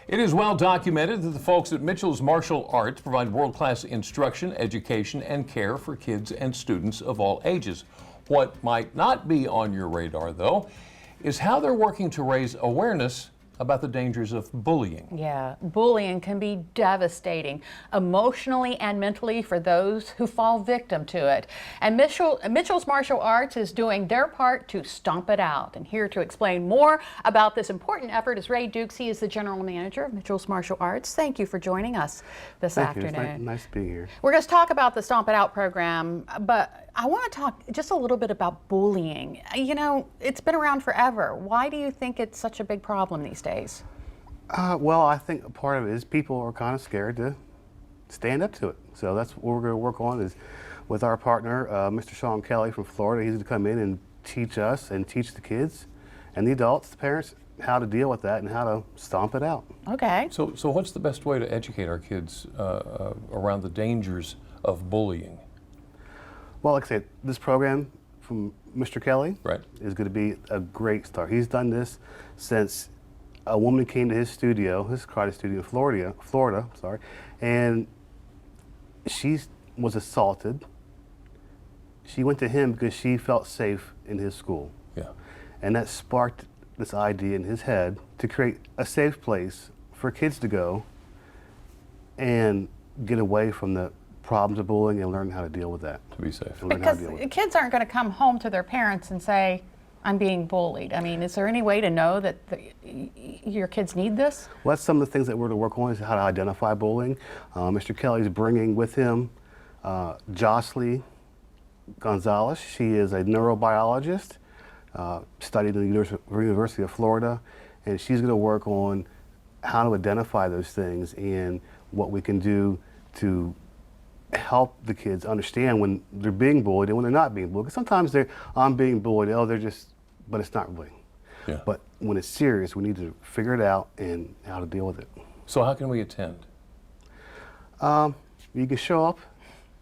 It is well documented that the folks at Mitchell's Martial Arts provide world-class instruction, education, and care for kids and students of all ages. What might not be on your radar, though, is how they're working to raise awareness about the dangers of bullying. Yeah, bullying can be devastating emotionally and mentally for those who fall victim to it. And Mitchell's Martial Arts is doing their part to stomp it out. And here to explain more about this important effort is Ray Dukes. He is the general manager of Mitchell's Martial Arts. Thank you for joining us this afternoon. It's nice to be here. We're going to talk about the Stomp It Out program, but I want to talk just a little bit about bullying. You know, it's been around forever. Why do you think it's such a big problem these days? Well, I think a part of it is people are kind of scared to stand up to it. So that's what we're going to work on is with our partner, Mr. Sean Kelly from Florida. He's going to come in and teach us and teach the kids and the adults, the parents, how to deal with that and how to stomp it out. Okay. So what's the best way to educate our kids around the dangers of bullying? Well, like I said, this program from Mr. Kelly is going to be a great start. He's done this since a woman came to his studio, his karate studio in Florida, and she was assaulted. She went to him because she felt safe in his school. Yeah. And that sparked this idea in his head to create a safe place for kids to go and get away from the problems of bullying and learn how to deal with that. To be safe. Because kids aren't going to come home to their parents and say, I'm being bullied. I mean, is there any way to know that your kids need this? Well, that's some of the things that we're to work on is how to identify bullying. Mr. Kelly's bringing with him Jocelyn Gonzalez. She is a neurobiologist, studied in the University of Florida, and she's going to work on how to identify those things and what we can do to help the kids understand when they're being bullied and when they're not being bullied. Because sometimes I'm being bullied, but it's not bullying. Yeah. But when it's serious, we need to figure it out and how to deal with it. So how can we attend? You can show up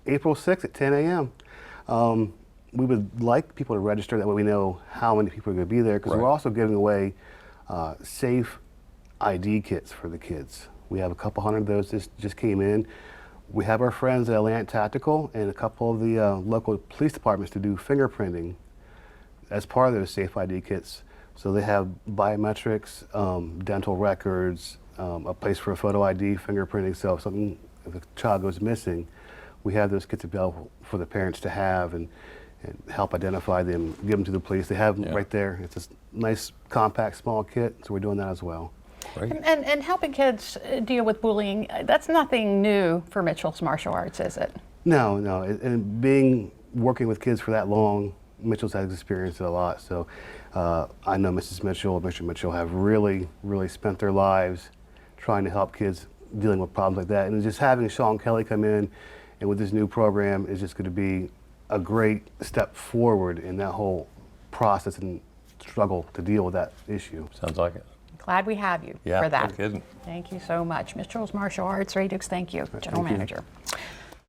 April 6th at 10 a.m. We would like people to register, that way we know how many people are going to be there, because we're also giving away safe ID kits for the kids. We have a couple hundred of those that just came in. We have our friends at Atlantic Tactical and a couple of the local police departments to do fingerprinting as part of those safe ID kits. So they have biometrics, dental records, a place for a photo ID, fingerprinting. So if a child goes missing, we have those kits available for the parents to have and help identify them, give them to the police. They have them right there. It's a nice, compact, small kit, so we're doing that as well. Right. And helping kids deal with bullying, that's nothing new for Mitchell's Martial Arts, is it? No. And working with kids for that long, Mitchell's has experienced it a lot. So I know Mrs. Mitchell and Mr. Mitchell have really, really spent their lives trying to help kids dealing with problems like that. And just having Sean Kelly come in and with this new program is just going to be a great step forward in that whole process and struggle to deal with that issue. Sounds like it. Glad we have you for that. No kidding. Thank you so much. Mitchell's Martial Arts, Ray Dukes, thank you, General Manager.